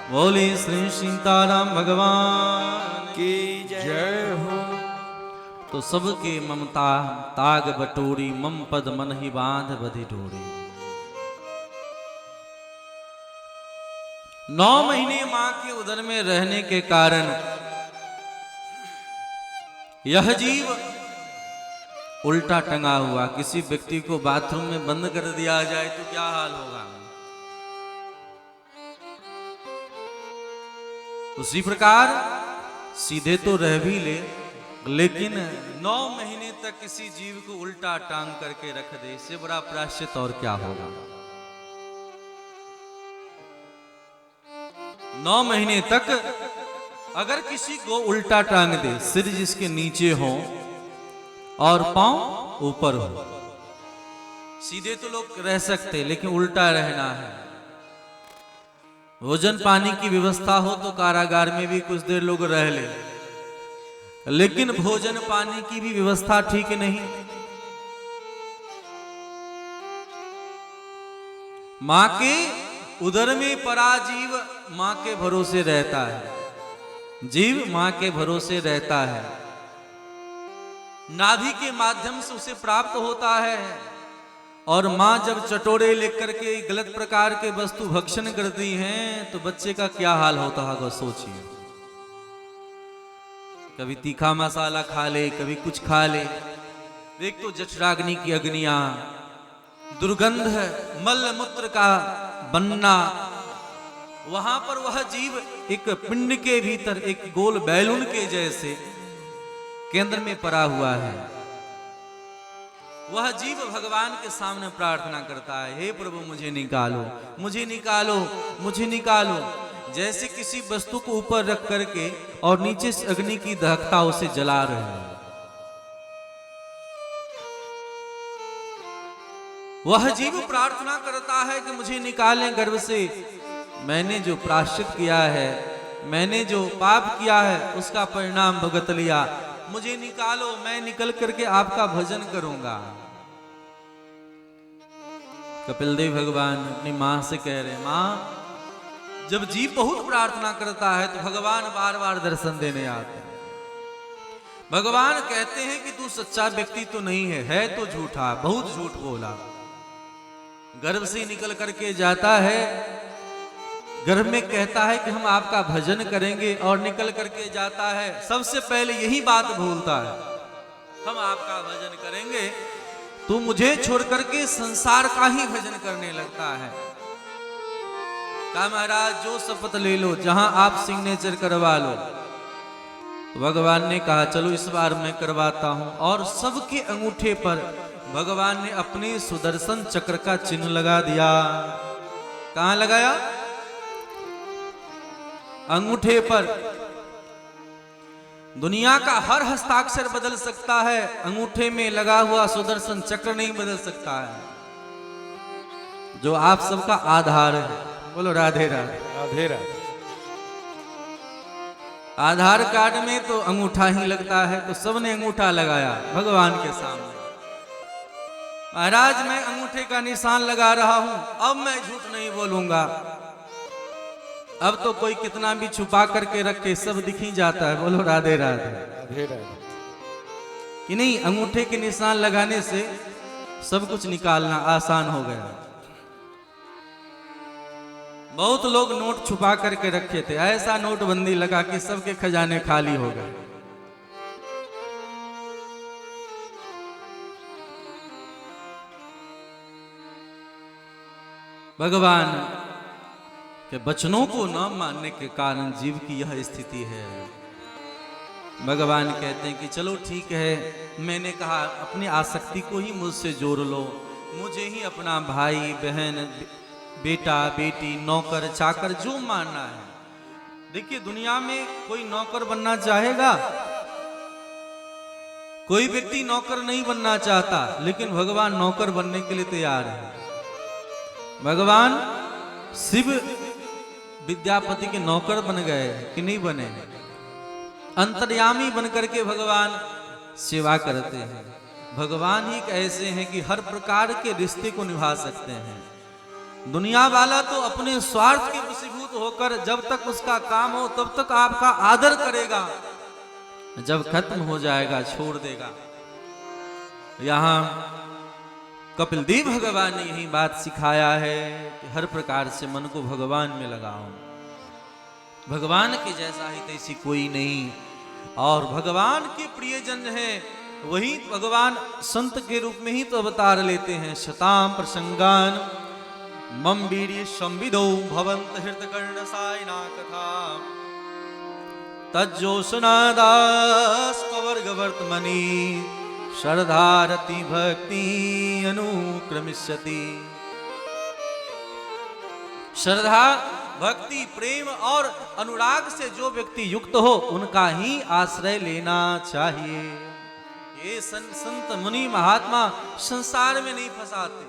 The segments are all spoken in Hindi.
बोली श्री सीताराम भगवान की जय हो। तो सबके ममता ताग बटोरी, मम पद मन ही बांध बधी डोरी। 9 महीने मां के उदर में रहने के कारण यह जीव उल्टा टंगा हुआ। किसी व्यक्ति को बाथरूम में बंद कर दिया जाए तो क्या हाल होगा। उसी प्रकार सीधे तो रह भी ले, लेकिन 9 महीने तक किसी जीव को उल्टा टांग करके रख दे, इससे बड़ा प्रायश्चित और क्या होगा। 9 महीने तक अगर किसी को उल्टा टांग दे, सिर जिसके नीचे हो और पांव ऊपर हो। सीधे तो लोग रह सकते, लेकिन उल्टा रहना है। भोजन पानी की व्यवस्था हो तो कारागार में भी कुछ देर लोग रह ले, लेकिन भोजन पानी की भी व्यवस्था ठीक नहीं। मां के उदर में परा जीव मां के भरोसे रहता है। जीव मां के भरोसे रहता है, नाभि के माध्यम से उसे प्राप्त होता है। और मां जब चटोरे लेकर के गलत प्रकार के वस्तु भक्षण करती हैं तो बच्चे का क्या हाल होता होगा, सोचिए। कभी तीखा मसाला खा ले, कभी कुछ खा ले। देख तो जठराग्नि की अग्नियां, दुर्गंध, मल मूत्र का बनना। वहां पर वह जीव एक पिंड के भीतर एक गोल बैलून के जैसे केंद्र में पड़ा हुआ है। वह जीव भगवान के सामने प्रार्थना करता है, हे प्रभु मुझे निकालो, मुझे निकालो, मुझे निकालो। जैसे किसी वस्तु को ऊपर रख करके और नीचे से अग्नि की दहकता उसे जला रहे हैं। वह जीव प्रार्थना करता है कि मुझे निकालें गर्भ से। मैंने जो प्रायश्चित किया है, मैंने जो पाप किया है, उसका परिणाम भुगत लिया। मुझे निकालो, मैं निकल करके आपका भजन करूंगा। कपिल देव भगवान अपनी मां से कह रहे, मां जब जीव बहुत प्रार्थना करता है तो भगवान बार बार दर्शन देने आते हैं। भगवान कहते हैं कि तू सच्चा व्यक्ति तो नहीं है तो झूठा, बहुत झूठ बोला। गर्भ से निकल करके जाता है, गर्भ में कहता है कि हम आपका भजन करेंगे, और निकल करके जाता है सबसे पहले यही बात भूलता है, हम आपका भजन करेंगे। तू मुझे छोड़ करके संसार का ही भजन करने लगता है। कहा महाराज जो शपथ ले लो, जहां आप सिग्नेचर करवा लो। तो भगवान ने कहा चलो इस बार मैं करवाता हूं। और सबके अंगूठे पर भगवान ने अपने सुदर्शन चक्र का चिन्ह लगा दिया। कहां लगाया? अंगूठे पर। दुनिया का हर हस्ताक्षर बदल सकता है, अंगूठे में लगा हुआ सुदर्शन चक्र नहीं बदल सकता है, जो आप सबका आधार है। बोलो राधे राधे। राधे राधे। आधार कार्ड में तो अंगूठा ही लगता है, तो सबने अंगूठा लगाया भगवान के सामने। महाराज मैं अंगूठे का निशान लगा रहा हूं, अब मैं झूठ नहीं बोलूंगा। अब तो कोई कितना भी छुपा करके रखे, सब दिख ही जाता है। बोलो राधे राधे। राधे राधे। कि नहीं, अंगूठे के निशान लगाने से सब कुछ निकालना आसान हो गया। बहुत लोग नोट छुपा करके रखे थे, ऐसा नोटबंदी लगा कि सबके खजाने खाली हो गए। भगवान के वचनों को न मानने के कारण जीव की यह स्थिति है। भगवान कहते हैं कि चलो ठीक है, मैंने कहा अपनी आसक्ति को ही मुझसे जोड़ लो, मुझे ही अपना भाई बहन बेटा बेटी नौकर चाकर जो मानना है। देखिए दुनिया में कोई नौकर बनना चाहेगा? कोई व्यक्ति नौकर नहीं बनना चाहता, लेकिन भगवान नौकर बनने के लिए तैयार है। भगवान शिव विद्यापति के नौकर बन गए कि नहीं बने? अंतर्यामी बनकर के भगवान सेवा करते हैं। भगवान ही ऐसे हैं कि हर प्रकार के रिश्ते को निभा सकते हैं। दुनिया वाला तो अपने स्वार्थ के वशीभूत होकर जब तक उसका काम हो तब तक आपका आदर करेगा, जब खत्म हो जाएगा छोड़ देगा। यहाँ कपिल देव भगवान ने यही बात सिखाया है कि हर प्रकार से मन को भगवान में लगाओ, भगवान के जैसा ही तैसी कोई नहीं। और भगवान के प्रियजन है वही भगवान संत के रूप में ही तो अवतार लेते हैं। शताम प्रसंगान मम वीर्य संविदो भवंत हृत कर्ण सायना कथा तज्जोषनादास पवर्ग वर्तमनी श्रद्धारति भक्ति अनुक्रमिष्यति। श्रद्धा भक्ति प्रेम और अनुराग से जो व्यक्ति युक्त हो उनका ही आश्रय लेना चाहिए। ये संत मुनि महात्मा संसार में नहीं फंसाते।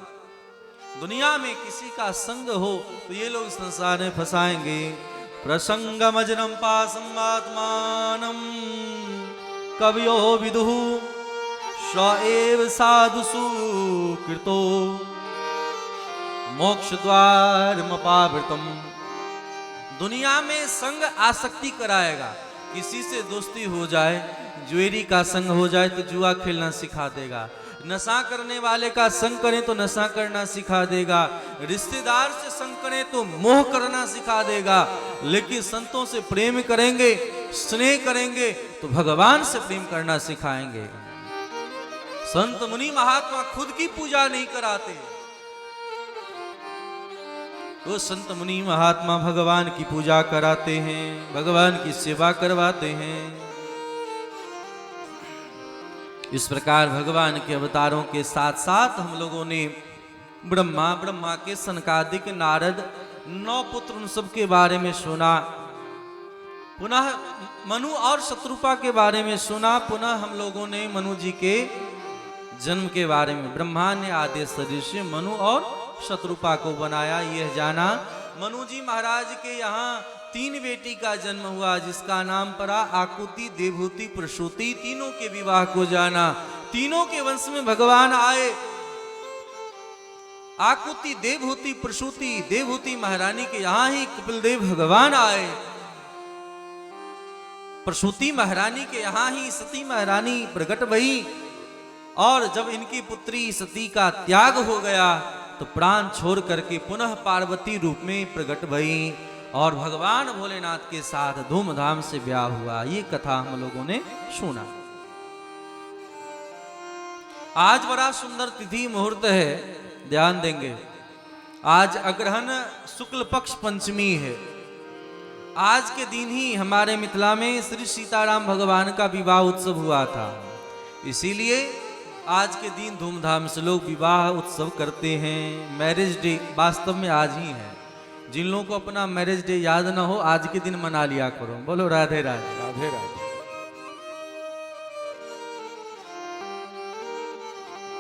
दुनिया में किसी का संग हो तो ये लोग संसार में फंसाएंगे। प्रसंगमजनम पासम आत्मानम कवियो विदुः स एव साधुषु कृतो मोक्ष द्वारमपावृतम। दुनिया में संग आसक्ति कराएगा। किसी से दोस्ती हो जाए, ज्वेरी का संग हो जाए तो जुआ खेलना सिखा देगा। नशा करने वाले का संग करें तो नशा करना सिखा देगा। रिश्तेदार से संग करें तो मोह करना सिखा देगा। लेकिन संतों से प्रेम करेंगे, स्नेह करेंगे तो भगवान से प्रेम करना सिखाएंगे। संत मुनि महात्मा खुद की पूजा नहीं कराते, तो संत मुनि महात्मा भगवान की पूजा कराते हैं, भगवान की सेवा करवाते हैं। इस प्रकार भगवान के अवतारों के साथ साथ हम लोगों ने ब्रह्मा के सनकादिक नारद 9 पुत्र उन सब के बारे में सुना। पुनः मनु और शत्रुपा के बारे में सुना। पुनः हम लोगों ने मनु जी के जन्म के बारे में, ब्रह्मा ने आदेश सदृश मनु और शत्रुपा को बनाया, यह जाना। मनु जी महाराज के यहाँ 3 बेटी का जन्म हुआ जिसका नाम पड़ा आकुति, देवहूति, प्रसूति। तीनों के विवाह को जाना। तीनों के वंश में भगवान आए। आकुति, देवहूति, प्रसूति, देवहूति महारानी के यहाँ ही कपिल देव भगवान आए। प्रसूति महारानी के यहाँ ही सती महारानी प्रकट भई। और जब इनकी पुत्री सती का त्याग हो गया तो प्राण छोड़ करके पुनः पार्वती रूप में प्रकट भई और भगवान भोलेनाथ के साथ धूमधाम से ब्याह हुआ। ये कथा हम लोगों ने सुना। आज बड़ा सुंदर तिथि मुहूर्त है, ध्यान देंगे। आज अग्रहण शुक्ल पक्ष पंचमी है। आज के दिन ही हमारे मिथिला में श्री सीताराम भगवान का विवाह उत्सव हुआ था। इसीलिए आज के दिन धूमधाम से लोग विवाह उत्सव करते हैं। मैरिज डे वास्तव में आज ही है। जिन लोगों को अपना मैरिज डे याद ना हो आज के दिन मना लिया करो। बोलो राधे राधे। राधे राधे।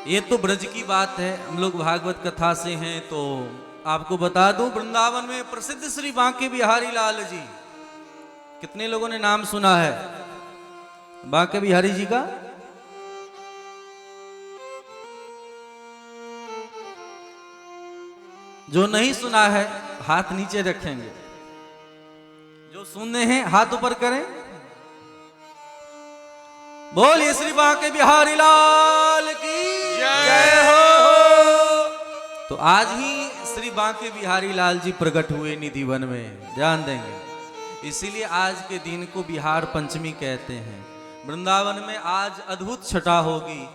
ये तो ब्रज की बात है, हम लोग भागवत कथा से हैं। तो आपको बता दूं, वृंदावन में प्रसिद्ध श्री बांके बिहारी लाल जी, कितने लोगों ने नाम सुना है बांके बिहारी जी का? जो नहीं सुना है हाथ नीचे रखेंगे, जो सुनने हैं हाथ ऊपर करें। बोलिए श्री बांके बिहारी लाल की जय हो। तो आज ही श्री बांके बिहारी लाल जी प्रकट हुए निधिवन में, ध्यान देंगे। इसीलिए आज के दिन को बिहार पंचमी कहते हैं। वृंदावन में आज अद्भुत छटा होगी।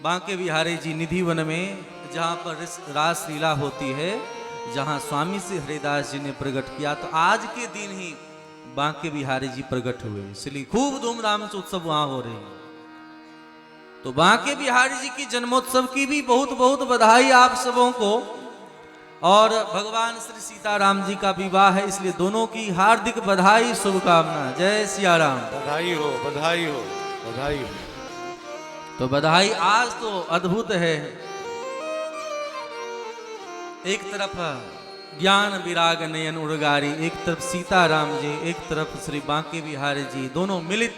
बांके बिहारी जी निधिवन में जहाँ पर रास लीला होती है, जहाँ स्वामी श्री हरिदास जी ने प्रकट किया, तो आज के दिन ही बांके बिहारी जी प्रकट हुए। इसलिए खूब धूमधाम से उत्सव वहां हो रहे हैं। तो बांके बिहारी जी की जन्मोत्सव की भी बहुत बहुत बधाई आप सबों को। और भगवान श्री सीताराम जी का विवाह है, इसलिए दोनों की हार्दिक बधाई, शुभकामना। जय सिया राम। बधाई हो, बधाई हो, बधाई हो। तो बधाई आज तो अद्भुत है। एक तरफ ज्ञान विराग नयन उड़गारी, एक तरफ सीताराम जी, एक तरफ श्री बांके बिहारी जी, दोनों मिलित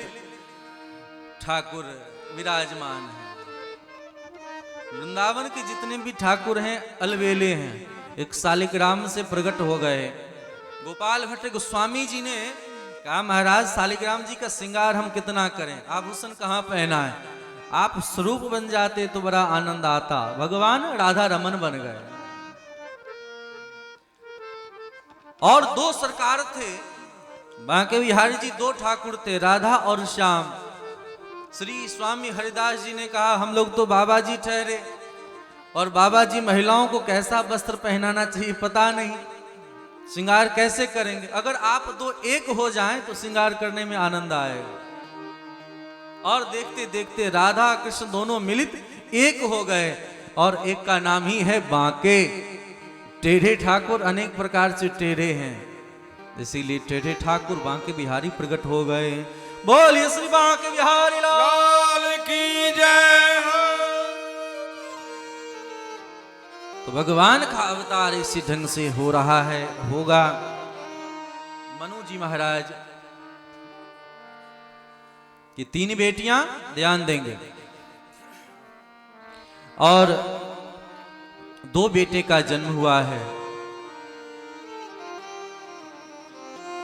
ठाकुर विराजमान हैं। वृंदावन के जितने भी ठाकुर हैं अलवेले हैं। एक शालिग्राम से प्रकट हो गए। गोपाल भट्ट गोस्वामी जी ने कहा महाराज शालिग्राम जी का श्रृंगार हम कितना करें, आभूषण कहाँ पहना है, आप स्वरूप बन जाते तो बड़ा आनंद आता। भगवान राधा रमन बन गए। और दो सरकार थे बांके बिहारी जी, दो ठाकुर थे राधा और श्याम। श्री स्वामी हरिदास जी ने कहा हम लोग तो बाबा जी ठहरे और बाबा जी महिलाओं को कैसा वस्त्र पहनाना चाहिए पता नहीं, श्रृंगार कैसे करेंगे। अगर आप दो एक हो जाएं तो श्रृंगार करने में आनंद आएगा। और देखते देखते राधा कृष्ण दोनों मिलित एक हो गए और एक का नाम ही है बांके। टेढ़े ठाकुर अनेक प्रकार से टेढ़े हैं, इसीलिए टेढ़े ठाकुर बांके बिहारी प्रकट हो गए। बोलिए श्री बांके बिहारी लाल की जय हो। तो भगवान का अवतार इसी ढंग से हो रहा है, होगा। मनु जी महाराज की तीन बेटियां, ध्यान देंगे, और दो बेटे का जन्म हुआ है।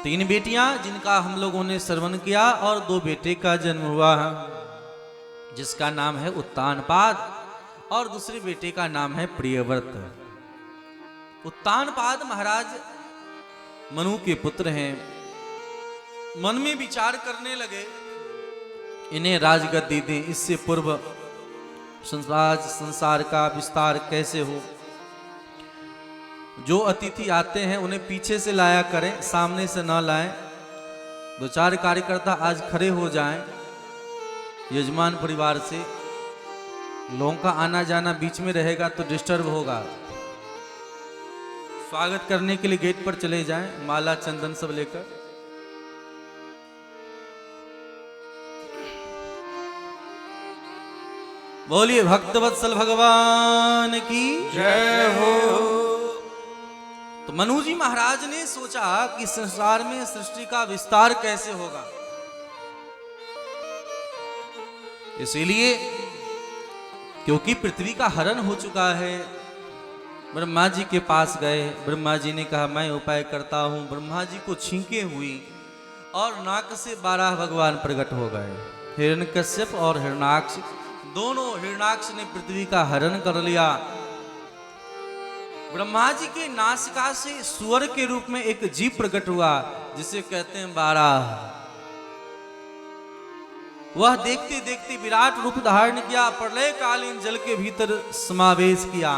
तीन बेटियां जिनका हम लोगों ने श्रवण किया और दो बेटे का जन्म हुआ है, जिसका नाम है उत्तानपाद और दूसरे बेटे का नाम है प्रियव्रत। उत्तानपाद महाराज मनु के पुत्र हैं। मन में विचार करने लगे इन्हें राजगद्दी दें, इससे पूर्व संसार का विस्तार कैसे हो। जो अतिथि आते हैं उन्हें पीछे से लाया करें, सामने से ना लाएं। दो चार कार्यकर्ता आज खड़े हो जाएं यजमान परिवार से, लोगों का आना जाना बीच में रहेगा तो डिस्टर्ब होगा। स्वागत करने के लिए गेट पर चले जाएं, माला चंदन सब लेकर। बोलिए भक्तवत्सल भगवान की जय हो। तो मनु जी महाराज ने सोचा कि संसार में सृष्टि का विस्तार कैसे होगा, इसीलिए क्योंकि पृथ्वी का हरण हो चुका है, ब्रह्मा जी के पास गए। ब्रह्मा जी ने कहा मैं उपाय करता हूं। ब्रह्मा जी को छींके हुई और नाक से 12 भगवान प्रकट हो गए, हिरण्यकश्यप और हिरण्याक्ष। दोनों, हिरण्याक्ष ने पृथ्वी का हरण कर लिया। ब्रह्मा जी के नासिका से सुअर के रूप में एक जीव प्रकट हुआ, जिसे कहते हैं 12। वह देखते देखते विराट रूप धारण किया, प्रलय कालीन जल के भीतर समावेश किया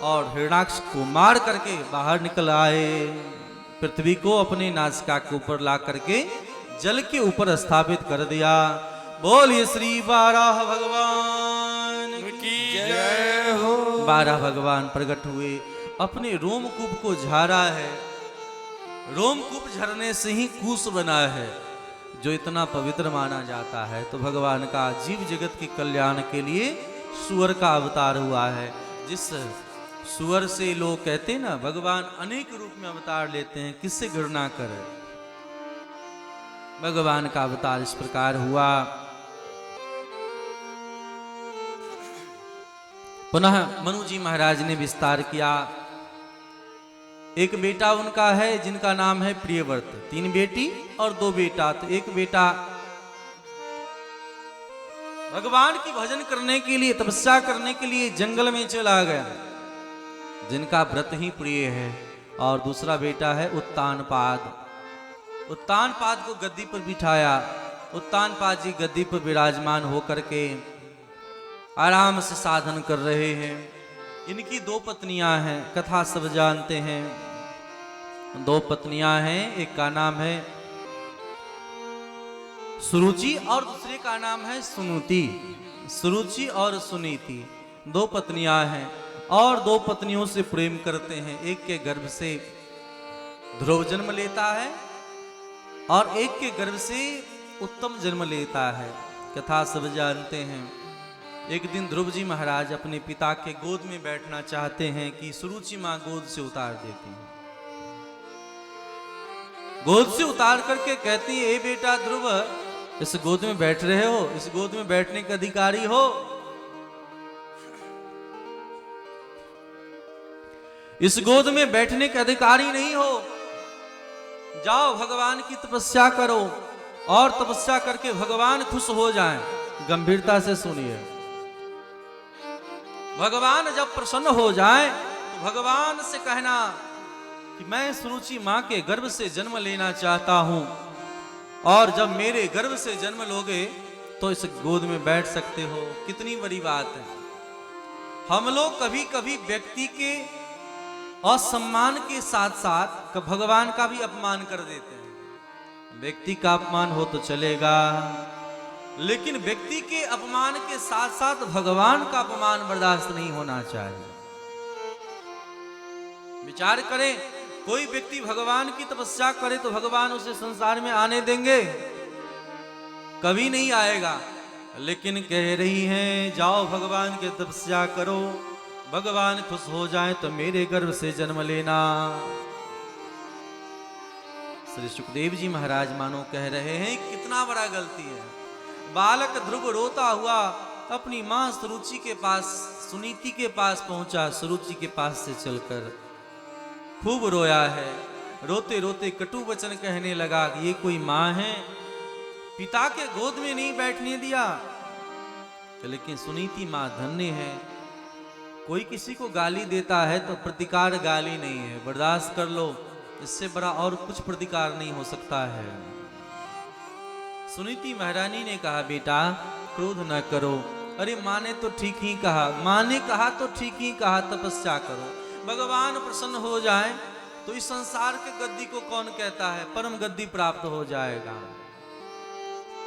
और हिरण्याक्ष को मार करके बाहर निकल आए। पृथ्वी को अपने नासिका के ऊपर ला करके जल के ऊपर स्थापित कर दिया। बोलिए श्री 12 भगवान की जय हो। 12 भगवान प्रकट हुए, अपने रोमकूप को झाड़ा है। रोमकूप झरने से ही कूस बना है, जो इतना पवित्र माना जाता है। तो भगवान का जीव जगत के कल्याण के लिए सुअर का अवतार हुआ है। जिस सुअर से लोग कहते हैं ना भगवान अनेक रूप में अवतार लेते हैं, किससे घृणा करे। भगवान का अवतार इस प्रकार हुआ। पुनः मनु जी महाराज ने विस्तार किया। एक बेटा उनका है जिनका नाम है प्रियव्रत, 3 बेटी और 2 बेटा। तो एक बेटा भगवान की भजन करने के लिए, तपस्या करने के लिए जंगल में चला गया, जिनका व्रत ही प्रिय है। और दूसरा बेटा है उत्तानपाद। उत्तानपाद को गद्दी पर बिठाया। उत्तानपाद जी गद्दी पर विराजमान होकर के आराम से साधन कर रहे हैं। इनकी 2 पत्नियां हैं, कथा सब जानते हैं। 2 पत्नियां हैं, एक का नाम है सुरुचि और दूसरे का नाम है सुनीति। सुरुचि और सुनीति 2 पत्नियां हैं और 2 पत्नियों से प्रेम करते हैं। एक के गर्भ से ध्रुव जन्म लेता है और एक के गर्भ से उत्तम जन्म लेता है। कथा सब जानते हैं। एक दिन ध्रुव जी महाराज अपने पिता के गोद में बैठना चाहते हैं कि सुरुचि मां गोद से उतार देती हैं। गोद से उतार करके कहती है, ए बेटा ध्रुव, इस गोद में बैठ रहे हो, इस गोद में बैठने के अधिकारी हो। इस गोद में बैठने के अधिकारी नहीं हो। जाओ भगवान की तपस्या करो और तपस्या करके भगवान खुश हो जाएं। गंभीरता से सुनिए, भगवान जब प्रसन्न हो जाए तो भगवान से कहना कि मैं सुरुचि मां के गर्भ से जन्म लेना चाहता हूं, और जब मेरे गर्भ से जन्म लोगे तो इस गोद में बैठ सकते हो। कितनी बड़ी बात है। हम लोग कभी कभी व्यक्ति के असम्मान के साथ साथ भगवान का भी अपमान कर देते हैं। व्यक्ति का अपमान हो तो चलेगा, लेकिन व्यक्ति के अपमान के साथ साथ भगवान का अपमान बर्दाश्त नहीं होना चाहिए। विचार करें, कोई व्यक्ति भगवान की तपस्या करे तो भगवान उसे संसार में आने देंगे? कभी नहीं आएगा। लेकिन कह रही हैं जाओ भगवान की तपस्या करो, भगवान खुश हो जाए तो मेरे गर्भ से जन्म लेना। श्री सुखदेव जी महाराज मानो कह रहे हैं कितना बड़ा गलती है। बालक ध्रुव रोता हुआ अपनी मां सुरुचि के पास, सुनीति के पास पहुंचा। सुरुचि के पास से चलकर खूब रोया है। रोते रोते कटु वचन कहने लगा कि ये कोई मां है, पिता के गोद में नहीं बैठने दिया। लेकिन सुनीति मां धन्य है। कोई किसी को गाली देता है तो प्रतिकार गाली नहीं है, बर्दाश्त कर लो, इससे बड़ा और कुछ प्रतिकार नहीं हो सकता है। सुनीति महारानी ने कहा बेटा क्रोध न करो। अरे माँ ने तो ठीक ही कहा, माँ ने कहा तो ठीक ही कहा, तपस्या करो, भगवान प्रसन्न हो जाए तो इस संसार के गद्दी को कौन कहता है, परम गद्दी प्राप्त हो जाएगा।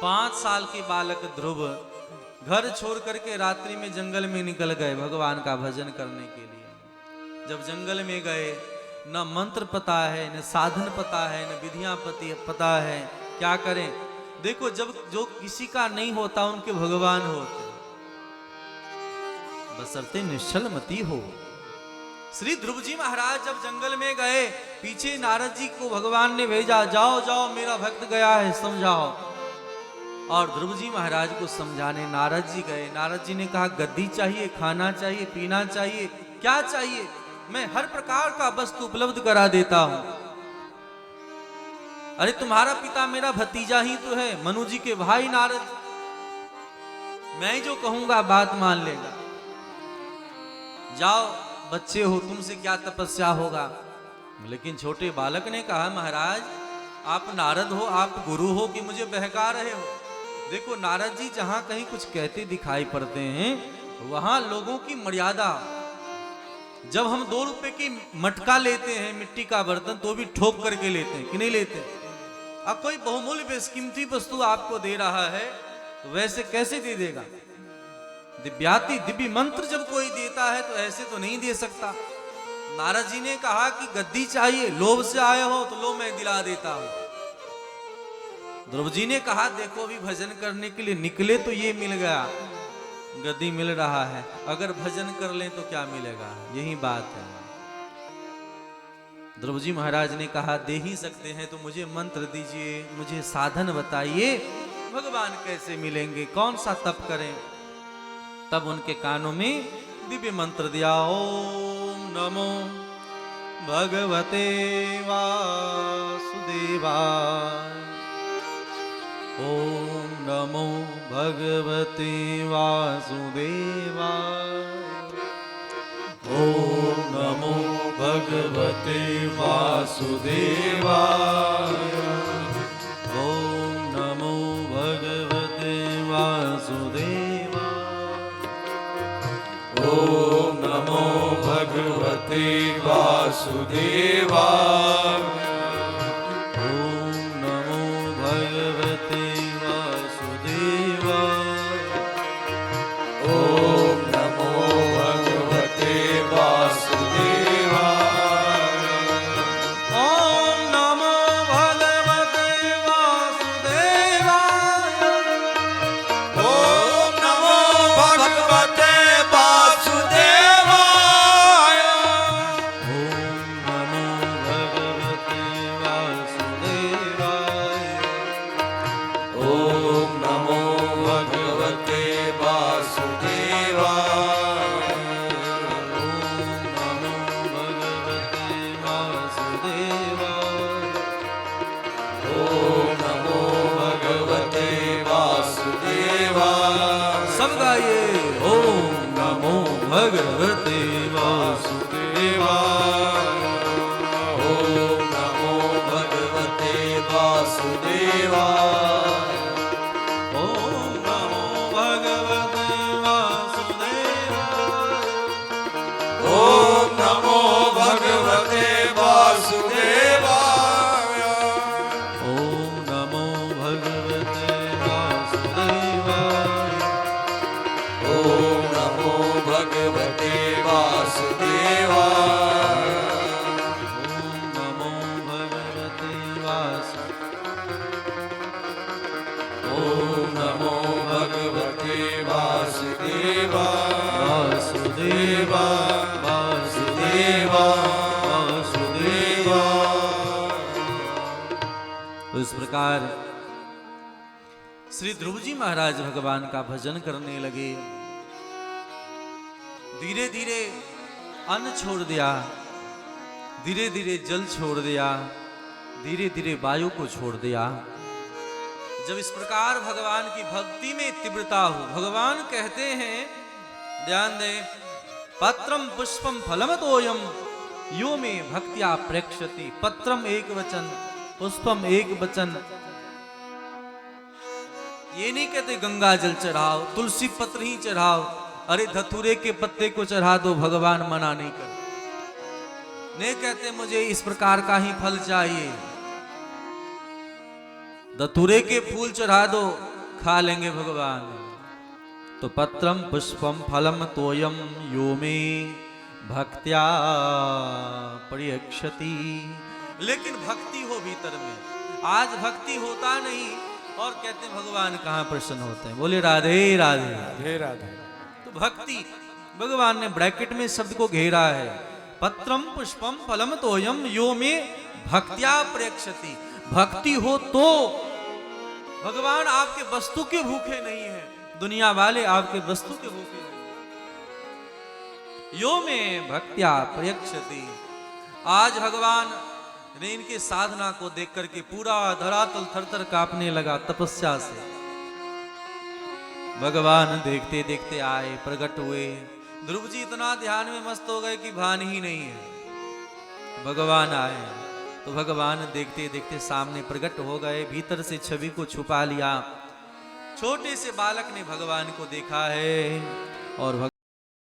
5 साल के बालक ध्रुव घर छोड़ करके रात्रि में जंगल में निकल गए भगवान का भजन करने के लिए। जब जंगल में गए, न मंत्र पता है, न साधन पता है, न विधियां पता है, क्या करें। देखो जब जो किसी का नहीं होता उनके भगवान होते, बशर्ते निश्चल मति हो। श्री ध्रुव जी महाराज जब जंगल में गए, पीछे नारद जी को भगवान ने भेजा, जाओ जाओ मेरा भक्त गया है समझाओ। और ध्रुव जी महाराज को समझाने नारद जी गए। नारद जी ने कहा गद्दी चाहिए, खाना चाहिए, पीना चाहिए, क्या चाहिए, मैं हर प्रकार का वस्तु उपलब्ध करा देता हूं। अरे तुम्हारा पिता मेरा भतीजा ही तो है, मनु जी के भाई नारद, मैं जो कहूंगा बात मान लेगा। जाओ बच्चे हो, तुमसे क्या तपस्या होगा। लेकिन छोटे बालक ने कहा महाराज आप नारद हो, आप गुरु हो कि मुझे बहका रहे हो। देखो नारद जी जहां कहीं कुछ कहते दिखाई पड़ते हैं वहां लोगों की मर्यादा। जब हम 2 रुपए की मटका लेते हैं, मिट्टी का बर्तन, तो भी ठोक करके लेते हैं कि नहीं लेते। अब कोई बहुमूल्य बेशकीमती वस्तु आपको दे रहा है तो वैसे कैसे दे देगा। दिव्याति दिव्य मंत्र जब कोई देता है तो ऐसे तो नहीं दे सकता। नारद जी ने कहा कि गद्दी चाहिए, लोभ से आए हो तो लो मैं दिला देता हूं। ध्रुव जी ने कहा देखो अभी भजन करने के लिए निकले तो ये मिल गया, गद्दी मिल रहा है, अगर भजन कर लें तो क्या मिलेगा, यही बात है। ध्रुव जी महाराज ने कहा दे ही सकते हैं तो मुझे मंत्र दीजिए, मुझे साधन बताइए, भगवान कैसे मिलेंगे, कौन सा तप करें। तब उनके कानों में दिव्य मंत्र दिया, ओम नमो भगवते वासुदेवाय, ओम नमो भगवते वासुदेवाय, ओम नमो भगवते वासुदेवाय, ओम नमो भगवते वासुदेवाय, ओम नमो भगवते वासुदेवाय, ओम नमो भगवते वासुदेवाय, ओम नमो भगवते वासुदेवाय, ओम नमो भगवते वासुदेवाय, ओम नमो भगवते वासुदेवाय, ओम नमो भगवते भगवते वासुदेवाय। ओम नमो भगवते वासुदेवाय। ओम नमो भगवते वासुदेवाय। ओम नमो भगवते वासुदेवाय। ओम नमो भगवते वासुदेवाय। ओम नमो भगवते वासुदेवाय। ओम नमो भगवते ओम नमो भगवते वासुदेवाय। वासुदेवा वासुदेवा वासुदेवा। तो इस प्रकार श्री ध्रुव जी महाराज भगवान का भजन करने लगे। धीरे धीरे अन्न छोड़ दिया, धीरे धीरे जल छोड़ दिया, धीरे धीरे वायु को छोड़ दिया। जब इस प्रकार भगवान की भक्ति में तीव्रता हो, भगवान कहते हैं, ध्यान दें, पत्रम पुष्पम फलम तोयम यो में भक्त्या प्रेक्षति। पत्रम एक वचन, पुष्पम एक वचन। ये नहीं कहते गंगा जल चढ़ाओ, तुलसी पत्र ही चढ़ाओ, अरे धतूरे के पत्ते को चढ़ा दो, भगवान मना नहीं कर। नहीं कहते मुझे इस प्रकार का ही फल चाहिए, धतूरे के फूल चढ़ा दो, खा लेंगे भगवान। तो पत्रम पुष्पम फलम तोयम यो में भक्त्या प्रयक्षति। लेकिन भक्ति हो भीतर में, आज भक्ति होता नहीं और कहते हैं भगवान कहाँ प्रसन्न होते हैं। बोले राधे राधे। राधे राधे। तो भक्ति, भगवान ने ब्रैकेट में शब्द को घेरा है, पत्रम पुष्पम फलम तोयम यो में भक्त्या प्रेक्षति। भक्ति हो तो भगवान आपके वस्तु के भूखे नहीं है, दुनिया वाले आपके वस्तु के भूखे नहीं। यो में भक्त्या प्रयक्षति। आज भगवान ने इनके साधना को देख करके पूरा धरातल थरथर कांपने लगा तपस्या से। भगवान देखते देखते आए, प्रकट हुए। ध्रुव जी इतना ध्यान में मस्त हो गए कि भान ही नहीं है। भगवान आए तो भगवान देखते देखते सामने प्रकट हो गए, भीतर से छवि को छुपा लिया। छोटे से बालक ने भगवान को देखा है और